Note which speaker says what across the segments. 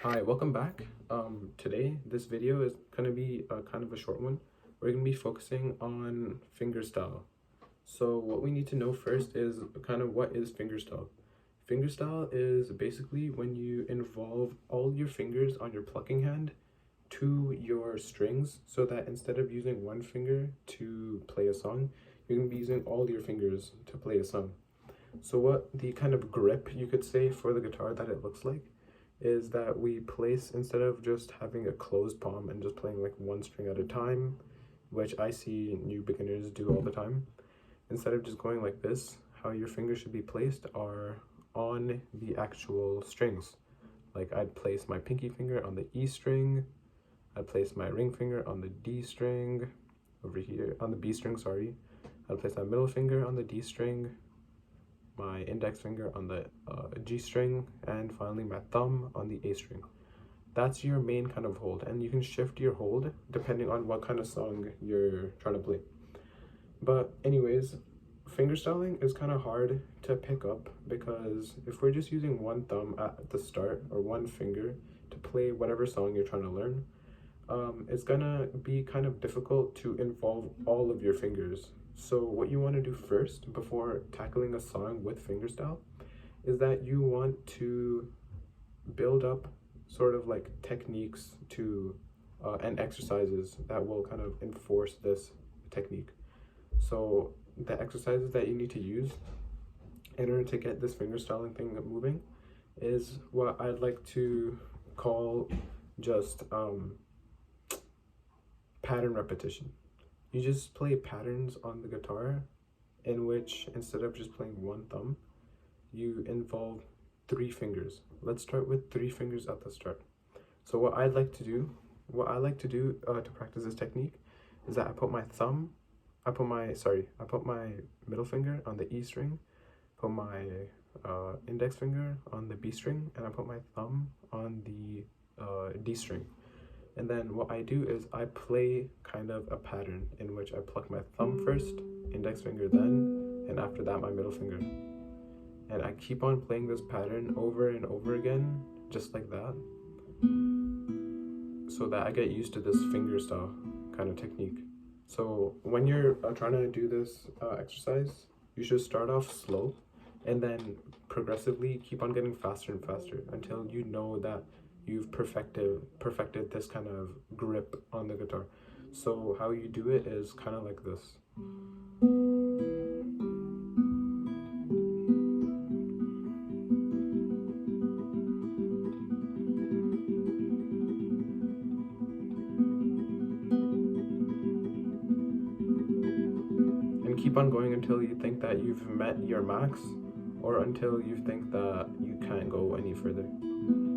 Speaker 1: Hi, welcome back. Today, this video is going to be kind of a short one. We're going to be focusing on fingerstyle. So what we need to know first is kind of what is fingerstyle. Fingerstyle is basically when you involve all your fingers on your plucking hand to your strings, so that instead of using one finger to play a song, you're going to be using all your fingers to play a song. So what the kind of grip, you could say, for the guitar that it looks like is that we place, instead of just having a closed palm and just playing like one string at a time, which I see new beginners do all the time, instead of just going like this, how your fingers should be placed are on the actual strings. Like I'd place my pinky finger on the E string, I'd place my ring finger on the D string, over here on the B string, sorry. I'd place my middle finger on the D string, my index finger on the G string, and finally my thumb on the A string. That's your main kind of hold, and you can shift your hold depending on what kind of song you're trying to play. But anyways, fingerstyling is kind of hard to pick up because if we're just using one thumb at the start or one finger to play whatever song you're trying to learn, it's gonna be kind of difficult to involve all of your fingers. So what you want to do first before tackling a song with fingerstyle is that you want to build up sort of like techniques to and exercises that will kind of enforce this technique. So the exercises that you need to use in order to get this fingerstyling thing moving is what I'd like to call just pattern repetition. You just play patterns on the guitar in which, instead of just playing one thumb, you involve three fingers. Let's start with three fingers at the start. So what I like to do to practice this technique is that I put my middle finger on the E string, put my index finger on the B string, and I put my thumb on the D string. And then what I do is I play kind of a pattern in which I pluck my thumb first, index finger then, and after that my middle finger. And I keep on playing this pattern over and over again, just like that, so that I get used to this fingerstyle kind of technique. So when you're trying to do this exercise, you should start off slow and then progressively keep on getting faster and faster until you know that you've perfected this kind of grip on the guitar. So how you do it is kind of like this. And keep on going until you think that you've met your max, or until you think that you can't go any further.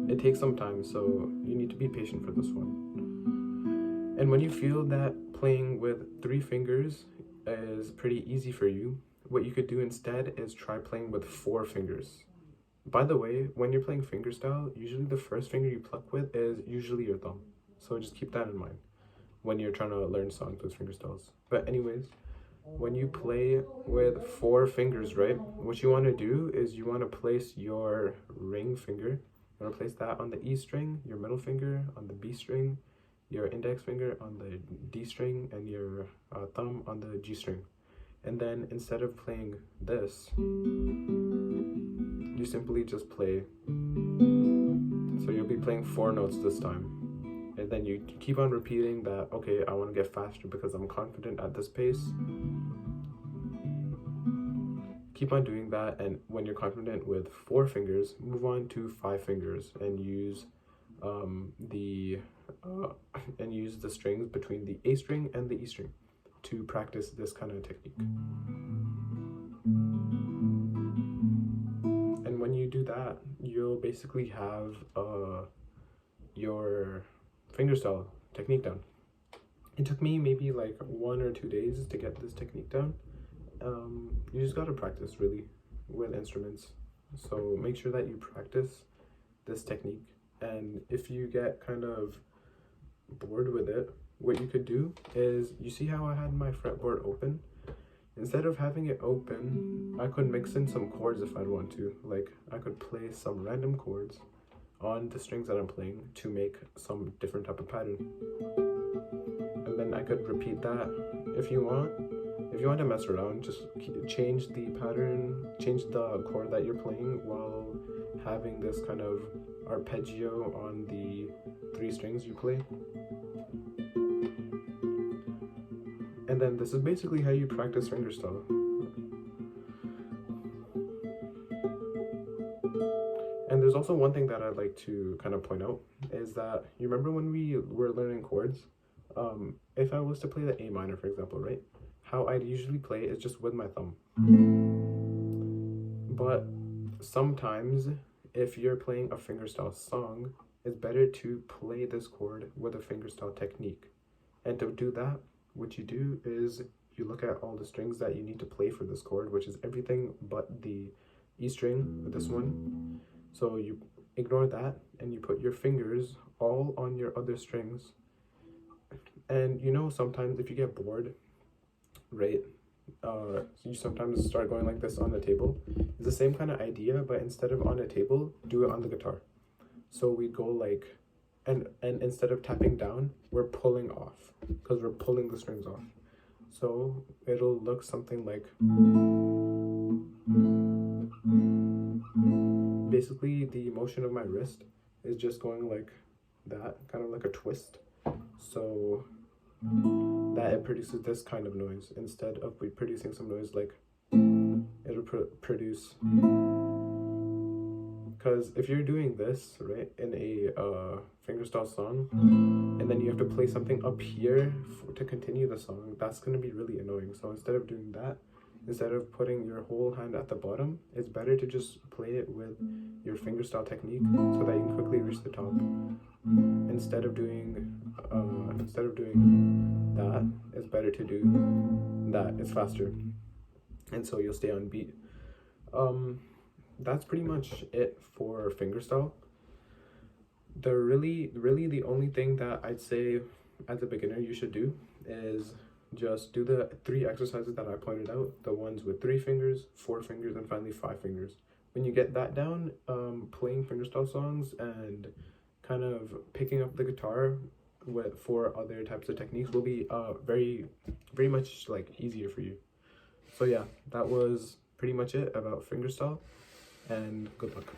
Speaker 1: It takes some time, so you need to be patient for this one. And when you feel that playing with three fingers is pretty easy for you, what you could do instead is try playing with four fingers. By the way, when you're playing fingerstyle, usually the first finger you pluck with is usually your thumb. So just keep that in mind when you're trying to learn songs with fingerstyles. But anyways, when you play with four fingers, right, what you want to do is you want to place your ring finger. You want to place that on the E string, your middle finger on the B string, your index finger on the D string, and your thumb on the G string. And then instead of playing this, you simply just play. So you'll be playing four notes this time. And then you keep on repeating that, okay, I want to get faster because I'm confident at this pace. Keep on doing that, and when you're confident with four fingers, move on to five fingers and use the strings between the A string and the E string to practice this kind of technique. And when you do that, you'll basically have your fingerstyle technique down. It took me maybe like 1 or 2 days to get this technique down. You just gotta practice really with instruments. So make sure that you practice this technique. And if you get kind of bored with it, what you could do is, you see how I had my fretboard open? Instead of having it open, I could mix in some chords if I'd want to. Like I could play some random chords on the strings that I'm playing to make some different type of pattern. And then I could repeat that if you want. If you want to mess around, just change the pattern, change the chord that you're playing while having this kind of arpeggio on the 3 strings you play. And then this is basically how you practice fingerstyle. And there's also one thing that I'd like to kind of point out is that you remember when we were learning chords, if I was to play the A minor, for example, right? How I'd usually play is just with my thumb. But sometimes if you're playing a fingerstyle song, it's better to play this chord with a fingerstyle technique. And to do that, what you do is you look at all the strings that you need to play for this chord, which is everything but the E string, this one. So you ignore that and you put your fingers all on your other strings. And you know, sometimes if you get bored, right, you sometimes start going like this on the table. It's the same kind of idea, but instead of on a table, do it on the guitar. So we go like, and instead of tapping down, we're pulling off because we're pulling the strings off. So it'll look something like, basically the motion of my wrist is just going like that, kind of like a twist. So that it produces this kind of noise instead of producing some noise like it'll produce. Because if you're doing this right in a fingerstyle song and then you have to play something up here to continue the song, that's going to be really annoying. So instead of doing that, instead of putting your whole hand at the bottom, it's better to just play it with your fingerstyle technique so that you can quickly reach the top. Instead of doing that, it's better to do that. It's faster, and so you'll stay on beat. That's pretty much it for fingerstyle. Really the only thing that I'd say as a beginner you should do is just do the 3 exercises that I pointed out, the ones with 3 fingers, 4 fingers, and finally 5 fingers. When you get that down, playing fingerstyle songs and kind of picking up the guitar for other types of techniques will be very much like easier for you. So yeah, that was pretty much it about fingerstyle, and good luck.